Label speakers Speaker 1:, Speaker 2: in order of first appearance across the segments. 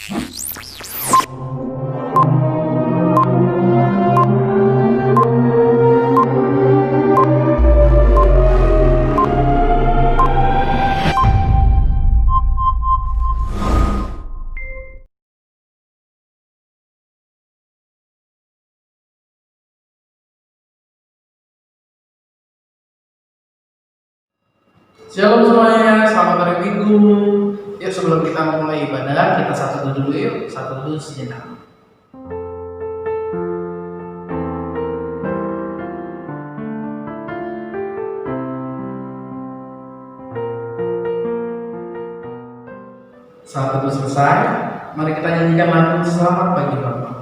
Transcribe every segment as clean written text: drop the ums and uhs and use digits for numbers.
Speaker 1: Shalom semuanya, selamat hari Minggu. Yuk sebelum kita memulai ibadah, kita satu dulu yuk, satu dulu sejenak. Saat itu selesai, mari kita nyanyikan lagu Selamat Pagi Bapak.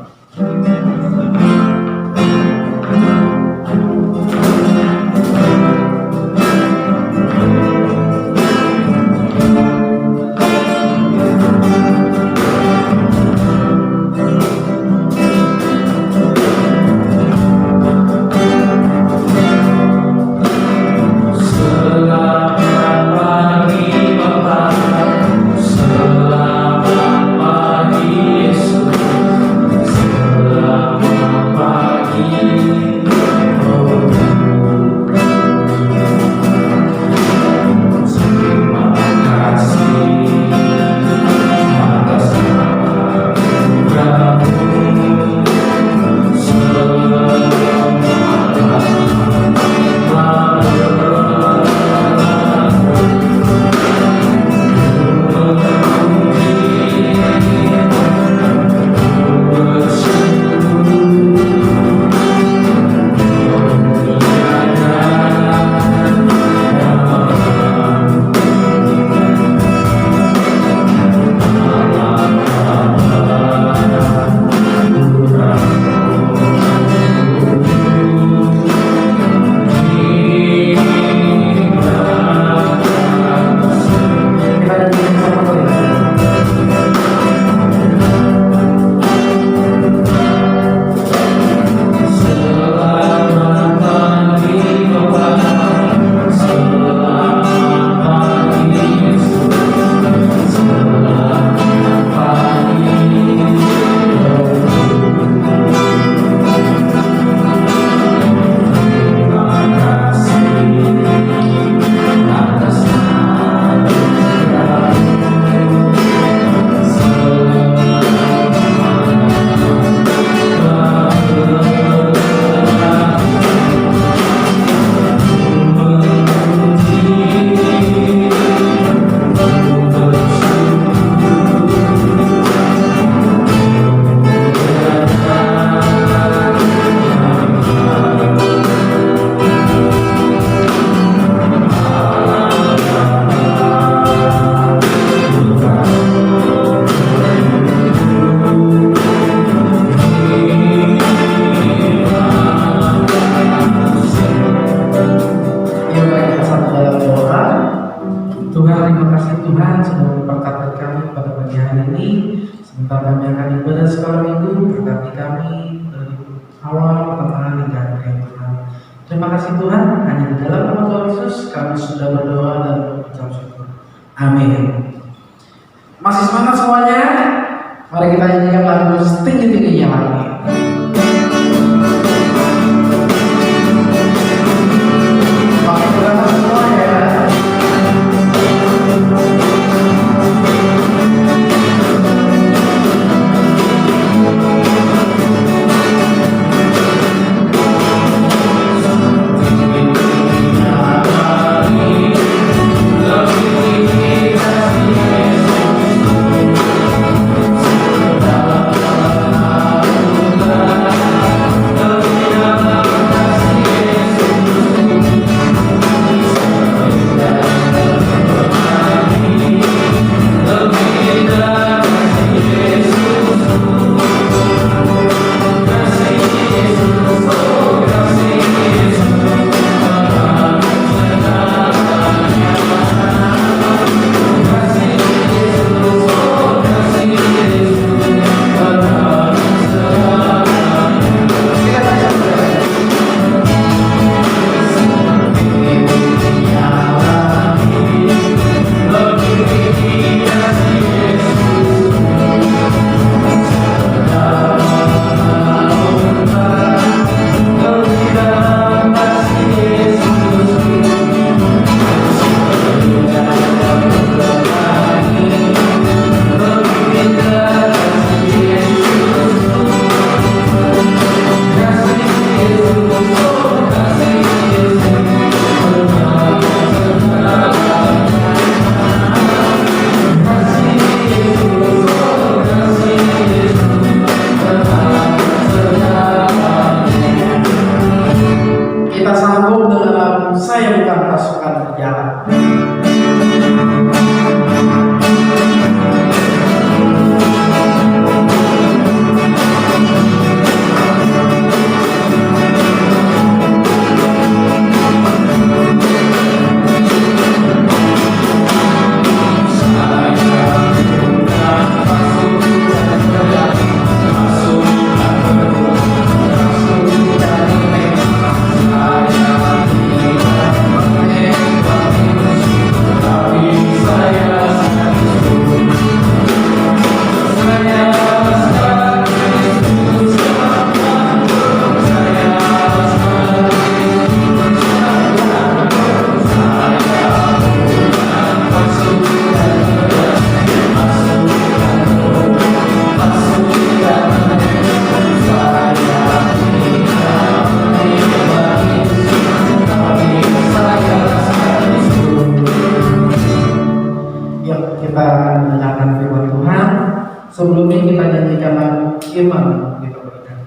Speaker 1: Terima kasih Tuhan, hanya di dalam nama Tuhan Yesus kami sudah berdoa dan berucap syukur. Amin. Masih semangat semuanya? Mari kita nyanyikan lagu setinggi-tingginya lagi. Pakai gerakan semua ya.
Speaker 2: Love
Speaker 1: Sebelumnya kita nyanyikan lagu Iman kita berikan.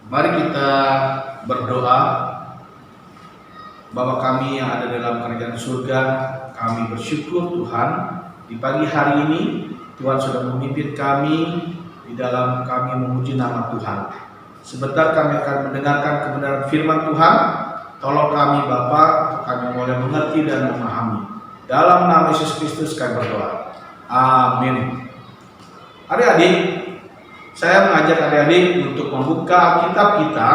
Speaker 2: Mari kita berdoa. Bapa kami yang ada dalam kerajaan surga, kami bersyukur Tuhan di pagi hari ini Tuhan sudah memimpin kami di dalam kami memuji nama Tuhan. Sebentar kami akan mendengarkan kebenaran firman Tuhan. Tolong kami Bapa, kami boleh mengerti dan memahami. Dalam nama Yesus Kristus kami berdoa. Amin. Adik-adik, saya mengajak adik-adik untuk membuka Alkitab kita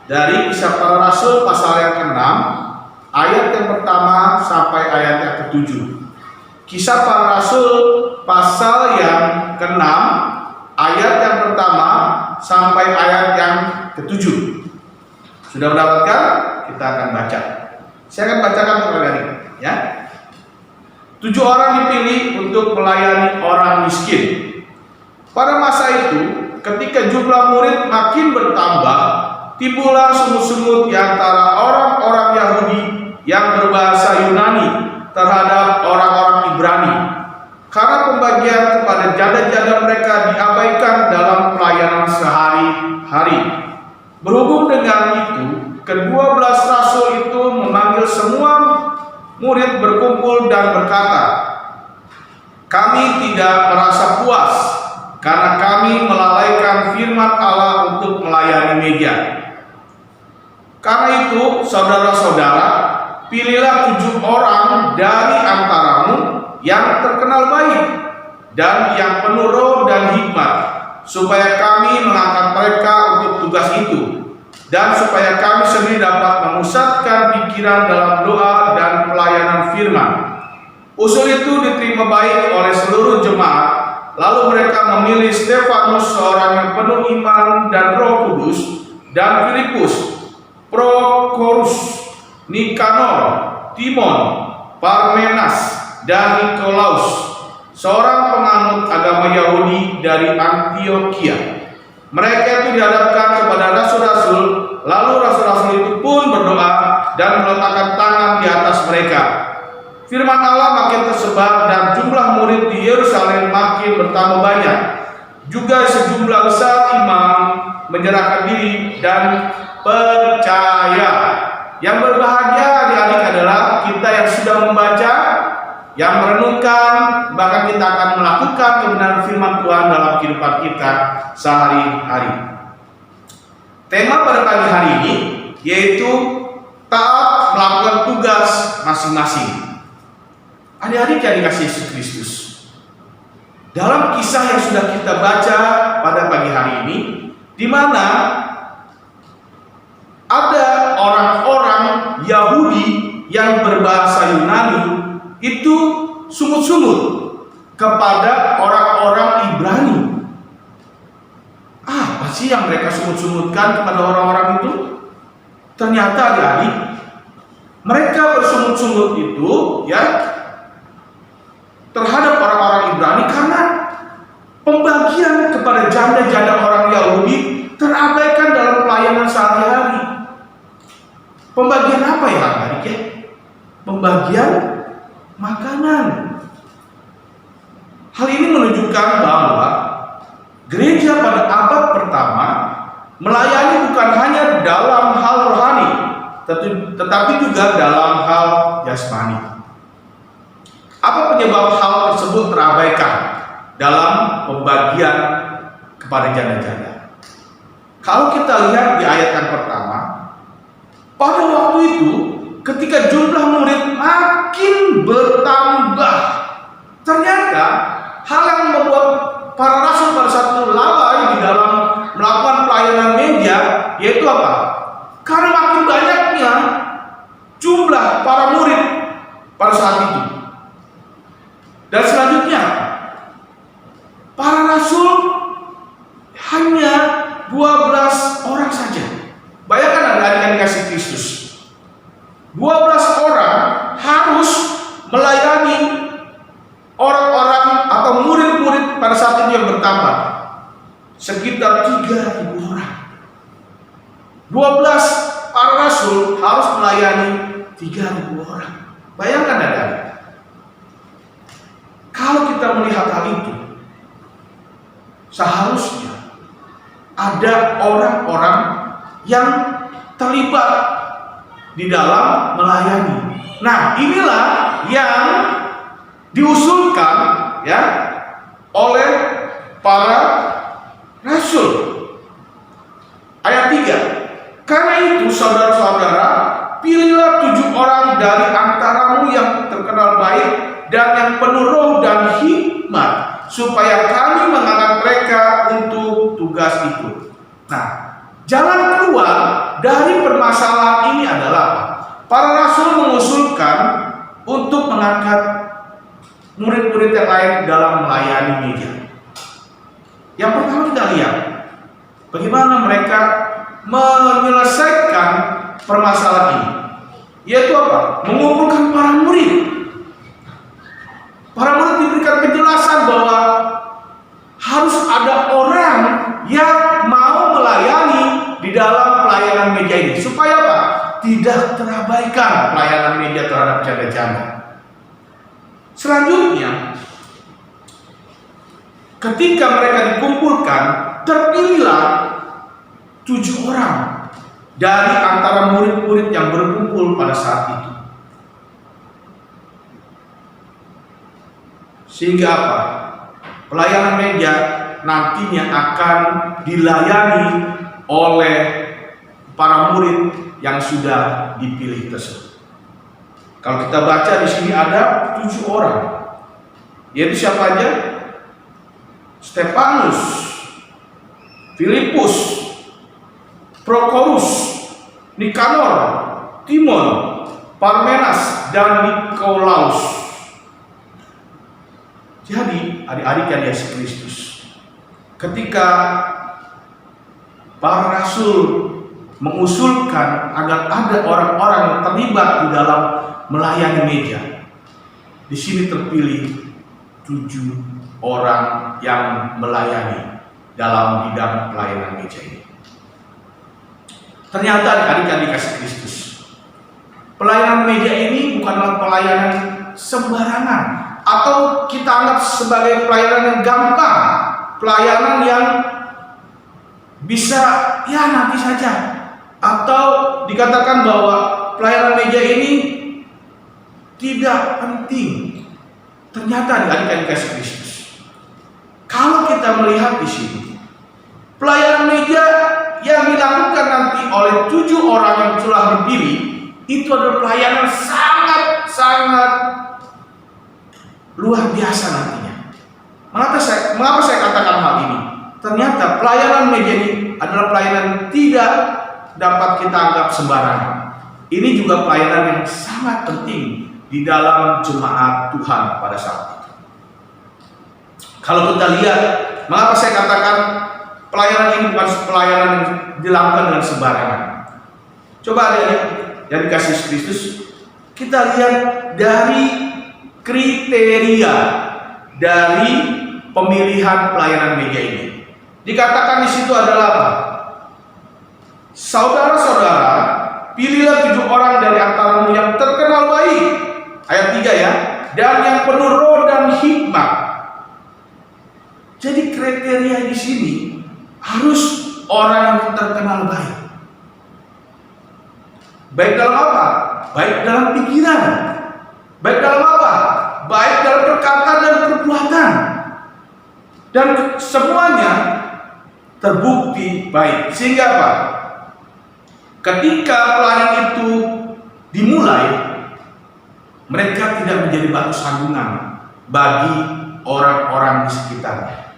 Speaker 2: dari Kisah Para Rasul pasal yang ke-6, ayat yang pertama sampai ayat yang ke-7. Kisah Para Rasul pasal yang ke-6, ayat yang pertama sampai ayat yang ke-7. Sudah mendapatkan? Kita akan baca. Saya akan bacakan untuk adik-adik, ya. 7 orang dipilih untuk melayani orang miskin. Pada masa itu, ketika jumlah murid makin bertambah, timbullah sungut-sungut di antara orang-orang Yahudi yang berbahasa Yunani terhadap orang-orang Ibrani, karena pembagian kepada janda-janda mereka diabaikan dalam pelayanan sehari-hari. Berhubung dengan itu, ke-12 rasul itu memanggil semua murid berkumpul dan berkata, "Kami tidak merasa puas karena kami melalaikan firman Allah untuk melayani meja. Karena itu, saudara-saudara, pilihlah 7 orang dari antaramu yang terkenal baik dan yang penuh roh dan hikmat, supaya kami mengangkat mereka untuk tugas itu, dan supaya kami sendiri dapat memusatkan pikiran dalam doa dan pelayanan firman. Usul itu diterima baik oleh seluruh jemaat. Lalu mereka memilih Stefanus, seorang yang penuh iman dan Roh Kudus, dan Filipus, Prokorus, Nikanor, Timon, Parmenas, dan Nikolaus, seorang penganut agama Yahudi dari Antioquia. Mereka itu dihadapkan kepada rasul-rasul, lalu rasul-rasul itu pun berdoa dan meletakkan tangan di atas mereka. Firman Allah makin tersebar dan jumlah murid di Yerusalem makin bertambah banyak. Juga sejumlah besar imam menyerahkan diri dan percaya. Yang berbahagia adik-adik adalah kita yang sudah membaca, yang merenungkan, bahkan kita akan melakukan kebenaran firman Tuhan dalam kehidupan kita sehari-hari. Tema pada pagi hari ini yaitu taat melakukan tugas masing-masing. Adik-adik yang dikasihi Yesus Kristus, dalam kisah yang sudah kita baca pada pagi hari ini, di mana ada orang-orang Yahudi yang berbahasa Yunani itu sungut-sungut kepada orang-orang Ibrani. Apa sih yang mereka sungut-sungutkan kepada orang-orang itu? Ternyata adik-adik, mereka bersungut-sungut itu ya terhadap orang-orang Ibrani karena pembagian kepada janda-janda orang Yahudi terabaikan dalam pelayanan sehari-hari. Pembagian apa ya adik-adik ya? Pembagian makanan. Hal ini menunjukkan bahwa gereja pada abad pertama melayani bukan hanya dalam hal rohani, tetapi juga dalam hal jasmani. Apa penyebab hal tersebut terabaikan dalam pembagian kepada janda-janda? Kalau kita lihat di ayat yang pertama, pada waktu itu ketika jumlah murid makin bertambah, ternyata hal yang membuat para rasul pada saat itu lalai di dalam melakukan pelayanan media, yaitu apa? Karena makin banyaknya jumlah para murid pada saat itu. Dan selanjutnya, para rasul hanya 12 orang saja. Bayangkan adik-adik yang dikasih Kristus, 12 orang harus melayani orang-orang atau murid-murid pada saat itu yang bertambah sekitar 3.000 orang. 12 para rasul harus melayani 3.000 orang. Bayangkan adik-adik. Kalau kita melihat hal itu, seharusnya ada orang-orang yang terlibat di dalam melayani. Nah, inilah yang diusulkan ya oleh para rasul. Ayat 3. Karena itu saudara-saudara, pilihlah 7 orang dari antaramu yang terkenal baik dan yang penuh roh dan hikmat, supaya kami mengangkat mereka untuk tugas itu. Nah, jalan keluar dari permasalahan ini adalah apa? Para rasul mengusulkan untuk mengangkat murid-murid yang lain dalam melayani gereja. Yang pertama kita lihat bagaimana mereka menyelesaikan permasalahan ini, yaitu apa? Mengumpulkan para murid. Para murid diberikan penjelasan bahwa harus ada orang yang mau melayani di dalam pelayanan meja ini, supaya apa? Tidak terabaikan pelayanan meja terhadap janda-janda. Selanjutnya, ketika mereka dikumpulkan, terpilihlah 7 orang dari antara murid-murid yang berkumpul pada saat itu. Sehingga apa? Pelayanan meja nantinya akan dilayani oleh para murid yang sudah dipilih tersebut. Kalau kita baca di sini ada 7 orang, yaitu siapa aja? Stefanus, Filipus, Prokorus, Nikanor, Timon, Parmenas, dan Nikolaus. Jadi adik-adik yang Yesus Kristus, ketika para rasul mengusulkan agar ada orang-orang yang terlibat di dalam melayani meja, di sini terpilih 7 orang yang melayani dalam bidang pelayanan meja ini. Ternyata adik-adik yang dikasih Kristus, pelayanan meja ini bukanlah pelayanan sembarangan atau kita anggap sebagai pelayanan yang gampang, pelayanan yang bisa ya nanti saja, atau dikatakan bahwa pelayanan meja ini tidak penting. Ternyata adik-adik yang dikasih Kristus, kalau kita melihat di sini, pelayanan meja yang dilakukan nanti oleh 7 orang yang telah dipilih itu adalah pelayanan sangat luar biasa nantinya. Mengapa saya katakan hal ini? Ternyata pelayanan meja ini adalah pelayanan yang tidak dapat kita anggap sembarangan. Ini juga pelayanan yang sangat penting di dalam jemaat Tuhan pada saat itu. Kalau kita lihat, mengapa saya katakan pelayanan ini bukan pelayanan yang dilakukan dengan sembarangan? Coba adik-adik yang dikasih Kristus, kita lihat dari kriteria dari pemilihan pelayanan meja ini. Dikatakan di situ adalah apa? Saudara-saudara, pilihlah 7 orang dari antaramu yang terkenal baik. Ayat 3 ya. Dan yang penuh roh dan hikmat. Jadi kriteria di sini harus orang yang terkenal baik. Baik dalam apa? Baik dalam pikiran. Baik dalam apa? Baik dalam perkata dan perbuatan. Dan semuanya terbukti baik. Sehingga apa? Ketika pelayanan itu dimulai, mereka tidak menjadi batu sandungan bagi orang-orang di sekitarnya.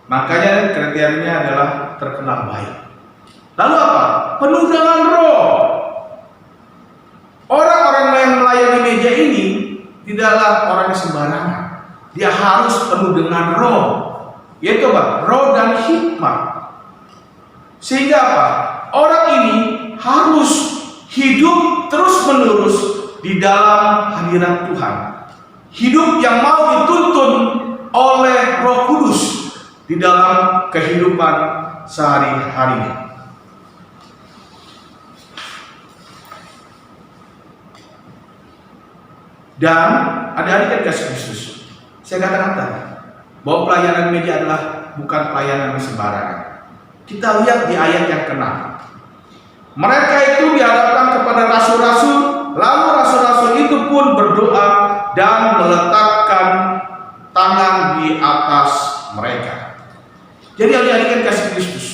Speaker 2: Makanya kriterianya adalah terkenal baik. Lalu apa? Penuh dengan roh. Orang-orang yang melayani meja ini tidaklah orang yang sembarangan. Dia harus penuh dengan roh. Yaitu apa? Roh dan hikmat. Sehingga apa? Orang ini harus hidup terus-menerus di dalam hadirat Tuhan. Hidup yang mau dituntun oleh Roh Kudus di dalam kehidupan sehari-harinya. Dan adik-adik yang dikasih Kristus, saya katakan tadi bahwa pelayanan media adalah bukan pelayanan yang sembarangan. Kita lihat di ayat yang ke-6. Mereka itu dihadapkan kepada rasul-rasul, lalu rasul-rasul itu pun berdoa dan meletakkan tangan di atas mereka. Jadi adik-adik yang dikasih Kristus,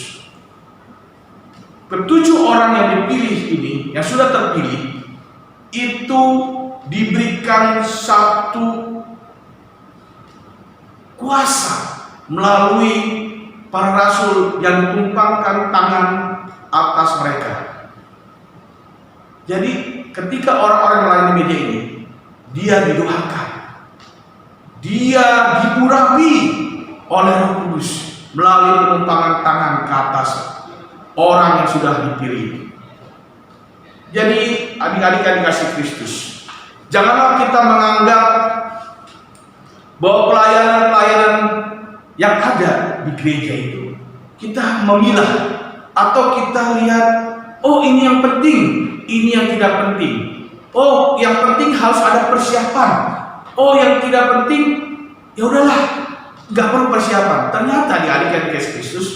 Speaker 2: ketujuh orang yang dipilih ini, yang sudah terpilih, itu diberikan satu kuasa melalui para rasul yang ditumpangkan tangan atas mereka. Jadi ketika orang-orang melayani meja ini, dia didoakan, dia diurapi oleh Roh Kudus melalui penumpangan tangan ke atas orang yang sudah dipilih. Jadi adik-adik yang dikasih Kristus, janganlah kita menganggap bahwa pelayanan-pelayanan yang ada di gereja itu kita memilah atau kita lihat, oh ini yang penting, ini yang tidak penting. Oh yang penting harus ada persiapan. Oh yang tidak penting, ya udahlah, nggak perlu persiapan. Ternyata adik-adik yang dikasih Kristus,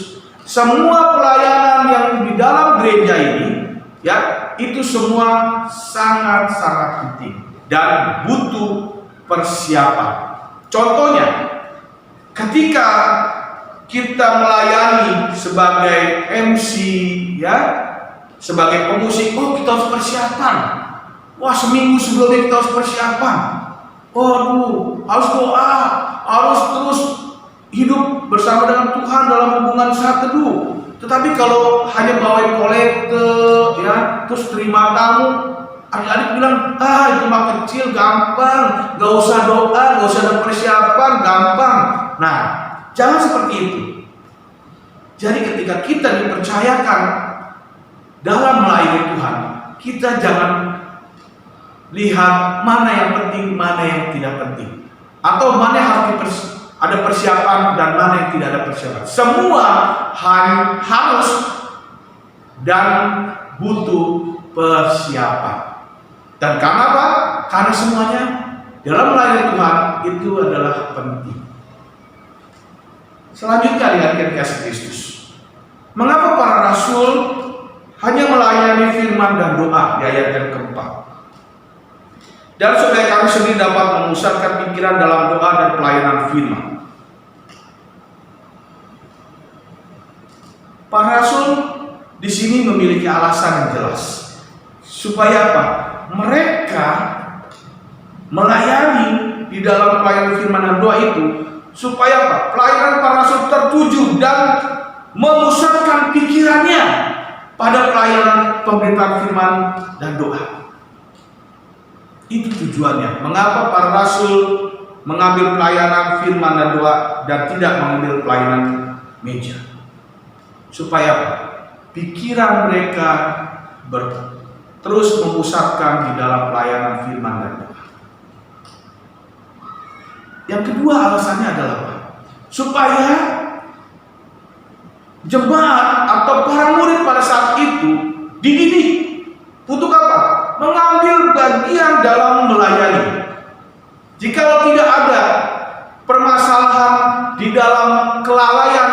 Speaker 2: semua pelayanan yang di dalam gereja ini, ya itu semua sangat-sangat penting dan butuh persiapan. Contohnya, ketika kita melayani sebagai MC, ya, Sebagai pemusik, oh kita harus persiapan. Wah, seminggu sebelumnya kita harus persiapan. Waduh, harus doa, harus terus hidup bersama dengan Tuhan dalam hubungan saat teduh. Tetapi kalau hanya bawain kolekte, ya, terus terima tamu, adik-adik bilang, itu mah kecil, gampang, gak usah doa, gak usah ada persiapan, gampang. Nah, jangan seperti itu. Jadi ketika kita dipercayakan dalam melayani Tuhan, kita jangan lihat mana yang penting, mana yang tidak penting, atau mana yang harus ada persiapan dan mana yang tidak ada persiapan. Semua harus dan butuh persiapan. Dan karena apa? Karena semuanya dalam melayani Tuhan itu adalah penting. Selanjutnya lihat kasih Kristus. Mengapa para rasul hanya melayani firman dan doa di ayat yang keempat? Dan supaya kami sendiri dapat memusatkan pikiran dalam doa dan pelayanan firman. Para rasul di sini memiliki alasan yang jelas. Supaya apa? Mereka melayani di dalam pelayanan firman dan doa itu supaya apa? Pelayanan para rasul tertuju dan memusatkan pikirannya pada pelayanan pemberitaan firman dan doa. Itu tujuannya. Mengapa para rasul mengambil pelayanan firman dan doa dan tidak mengambil pelayanan meja? Supaya apa? Pikiran mereka terus memusatkan di dalam pelayanan firman dan doa. Yang kedua alasannya adalah apa? Supaya jemaat atau para murid pada saat itu dididik untuk apa? Mengambil bagian dalam melayani. Jika tidak ada permasalahan di dalam kelalaian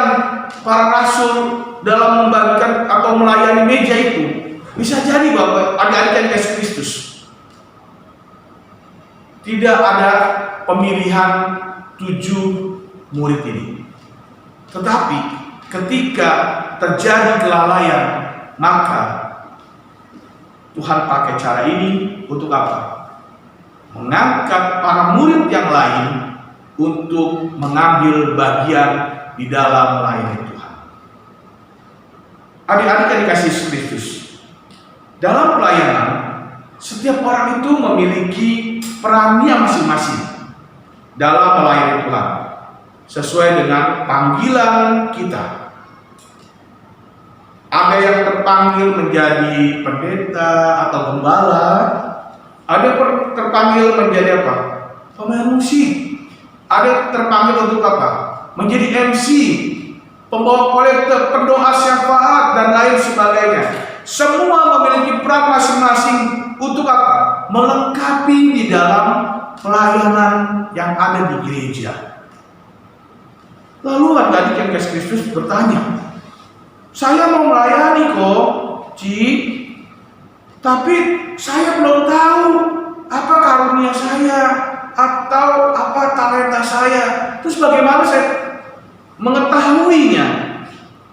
Speaker 2: para rasul dalam membagikan atau melayani meja itu, bisa jadi bahwa adik-adik yang Yesus Kristus tidak ada pemilihan 7 murid ini. Tetapi ketika terjadi kelalaian, maka Tuhan pakai cara ini untuk apa? Mengangkat para murid yang lain untuk mengambil bagian di dalam melayani Tuhan. Adik-adik yang dikasih Kristus, dalam pelayanan setiap orang itu memiliki perannya masing-masing dalam melayani Tuhan sesuai dengan panggilan kita. Ada yang terpanggil menjadi pendeta atau gembala, ada yang terpanggil menjadi apa? Pemain musik. Ada yang terpanggil untuk apa? Menjadi MC, pembawa kolektor, pendoa syafaat dan lain sebagainya. Semua memiliki peran masing-masing untuk apa? Melengkapi di dalam pelayanan yang ada di gereja. Lalu adik-adik yang Yesus Kristus bertanya, saya mau melayani kok, Ci, tapi saya belum tahu apa karunia saya atau apa talenta saya. Terus bagaimana saya mengetahuinya?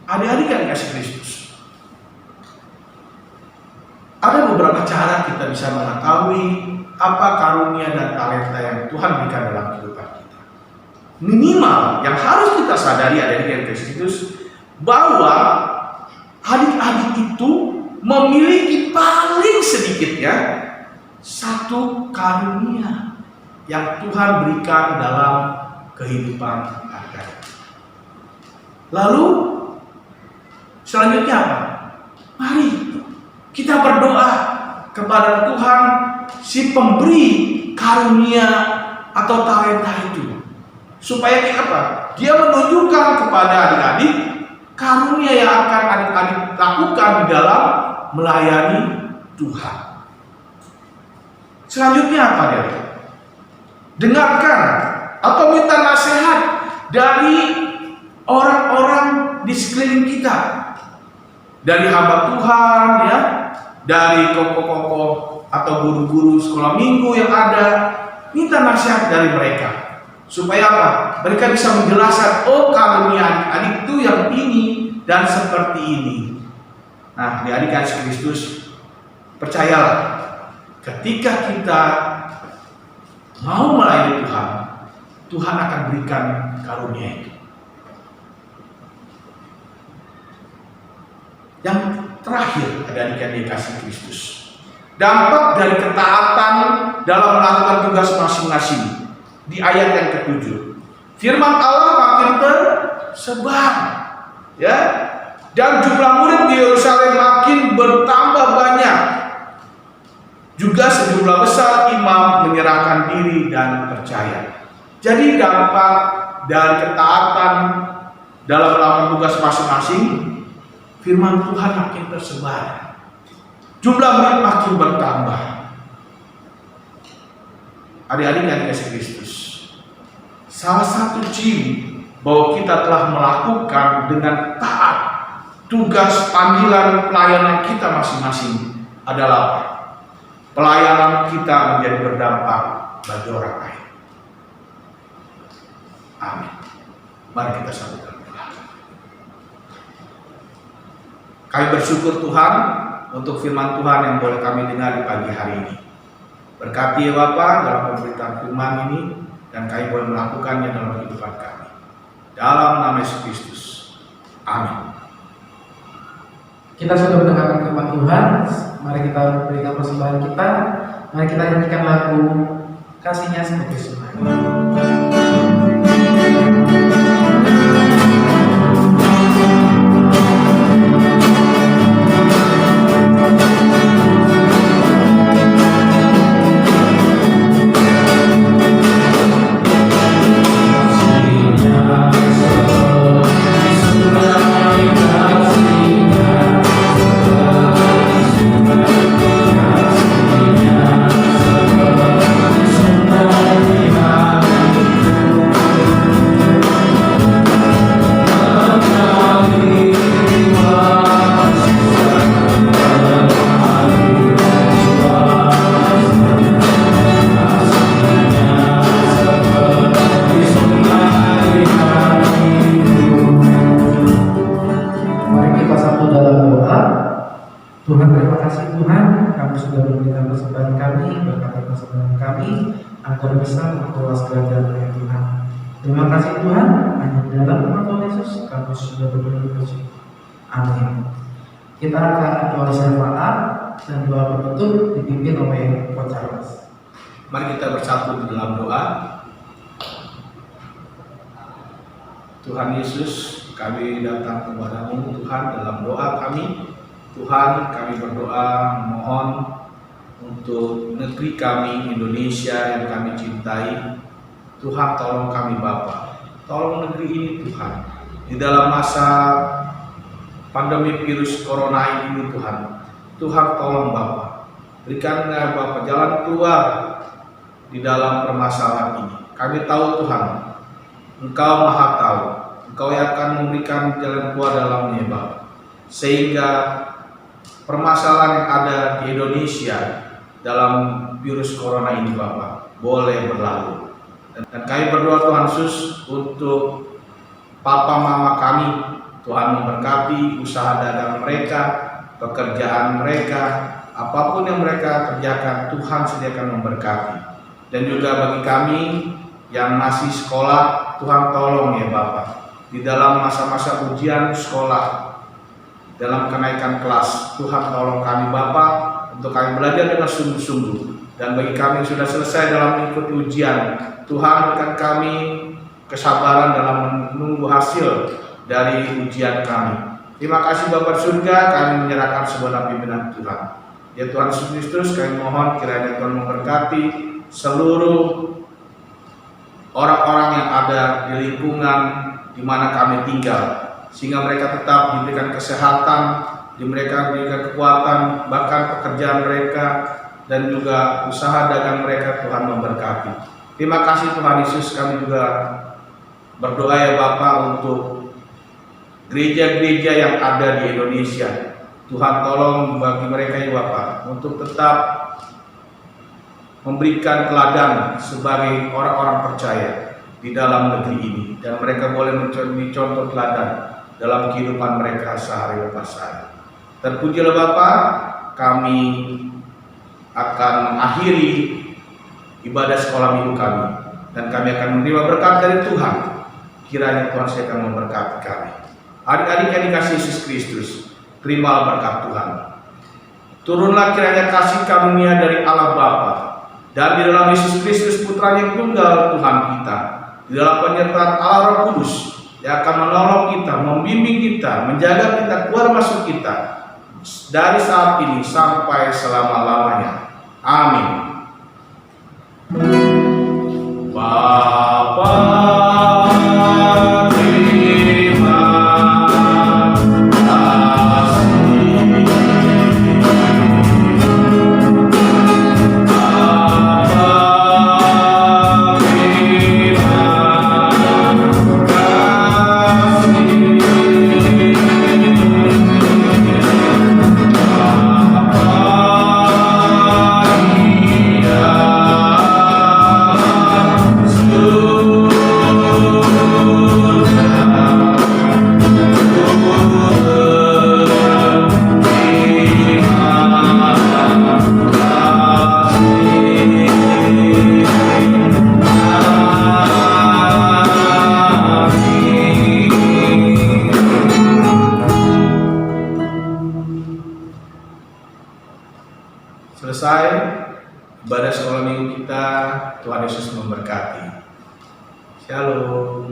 Speaker 2: Adik-adik yang dikasih Kristus, ada beberapa cara kita bisa mengetahui apa karunia dan talenta yang Tuhan berikan dalam kehidupan kita. Minimal yang harus kita sadari adik-adik yang dikasih Kristus, bahwa adik-adik itu memiliki paling sedikitnya 1 karunia yang Tuhan berikan dalam kehidupan adik-adik. Lalu selanjutnya apa? Mari kita berdoa kepada Tuhan, si pemberi karunia atau talenta itu, supaya apa? Dia menunjukkan kepada adik-adik karunia yang akan adik-adik lakukan di dalam melayani Tuhan. Selanjutnya apa dia? Dengarkan atau minta nasihat dari orang-orang di sekeliling kita, dari hamba Tuhan, ya, dari kokoh-kokoh atau guru-guru sekolah minggu yang ada. Minta nasihat dari mereka supaya apa? Mereka bisa menjelaskan, oh karunia adik-adik itu yang ini dan seperti ini. Nah, di adik kasih Kristus, percayalah, ketika kita mau melayani Tuhan, Tuhan akan berikan karunia itu. Yang terakhir ada adik kasih Kristus, dampak dari ketaatan dalam melakukan tugas masing-masing. Di ayat yang ke-7, firman Allah makin tersebar, ya, dan jumlah murid di Yerusalem makin bertambah banyak. Juga sejumlah besar imam menyerahkan diri dan percaya. Jadi dampak dari ketaatan dalam melakukan tugas masing-masing, firman Tuhan makin tersebar, jumlah murid makin bertambah. Adik-adik yang dikasih Kristus, salah satu ciri bahwa kita telah melakukan dengan taat tugas panggilan pelayanan kita masing-masing adalah pelayanan kita menjadi berdampak bagi orang lain. Amin. Mari kita sambutkan doa. Kami bersyukur Tuhan untuk firman Tuhan yang boleh kami dengar di pagi hari ini. Berkati ya Bapa dalam pemberitaan firman ini, dan kami boleh melakukannya dalam kehidupan kami. Dalam nama Yesus Kristus. Amin.
Speaker 1: Kita sudah mendengarkan firman Tuhan. Mari kita berikan persembahan kita. Mari kita nyanyikan lagu Kasihnya Seperti Sungai. Tuhan, terima kasih Tuhan, kami sudah memberikan persembahan kami, berkati persembahan kami agar bisa memperluas kerajaan ya Tuhan. Terima kasih Tuhan, hanya di dalam nama Tuhan Yesus kami sudah bersyukur. Amin. Kita akan doa syafaat dan doa penutup dipimpin oleh Coach Charles.
Speaker 2: Mari kita bersatu di dalam doa. Tuhan Yesus, kami datang kepadamu Tuhan dalam doa kami. Tuhan, kami berdoa mohon untuk negeri kami Indonesia yang kami cintai. Tuhan, tolong kami Bapa, tolong negeri ini Tuhan. Di dalam masa pandemi virus corona ini Tuhan, Tuhan tolong Bapa, berikanlah Bapa jalan keluar di dalam permasalahan ini. Kami tahu Tuhan, Engkau Maha tahu, Engkau yang akan memberikan jalan keluar dalamnya Bapa, sehingga permasalahan yang ada di Indonesia dalam virus corona ini Bapak boleh berlalu. Dan kami berdoa Tuhan Yesus untuk papa mama kami, Tuhan memberkati usaha dagang mereka, pekerjaan mereka, apapun yang mereka kerjakan Tuhan sediakan memberkati. Dan juga bagi kami yang masih sekolah, Tuhan tolong ya Bapak, di dalam masa-masa ujian sekolah, dalam kenaikan kelas, Tuhan tolong kami Bapa untuk kami belajar dengan sungguh-sungguh. Dan bagi kami yang sudah selesai dalam mengikuti ujian, Tuhan berikan kami kesabaran dalam menunggu hasil dari ujian kami. Terima kasih Bapa surga, kami menyerahkan sebuah pimpinan Tuhan. Ya Tuhan Yesus Kristus, kami mohon kiranya Tuhan memberkati seluruh orang-orang yang ada di lingkungan di mana kami tinggal, sehingga mereka tetap diberikan kesehatan, mereka diberikan kekuatan, bahkan pekerjaan mereka dan juga usaha dagang mereka Tuhan memberkati. Terima kasih Tuhan Yesus, kami juga berdoa ya Bapa untuk gereja-gereja yang ada di Indonesia. Tuhan tolong bagi mereka ya Bapa untuk tetap memberikan teladan sebagai orang-orang percaya di dalam negeri ini, dan mereka boleh menjadi contoh teladan dalam kehidupan mereka sehari lepas hari. Terpujilah Bapa, kami akan mengakhiri ibadah sekolah minggu kami, dan kami akan menerima berkat dari Tuhan. Kiranya Tuhan saya akan memberkati kami. Adik-adik yang dikasihi Yesus Kristus, terima berkat Tuhan. Turunlah kiranya kasih karunia dari Allah Bapa dan di dalam Yesus Kristus Putra yang tunggal Tuhan kita, di dalam penyertaan Allah Roh Kudus yang akan menolong kita, membimbing kita, menjaga kita keluar masuk kita dari saat ini sampai selama-lamanya. Amin. Bapa, terima kasih. Bapa, terima Selesai ibadah sekolah minggu kita. Tuhan Yesus memberkati. Shalom.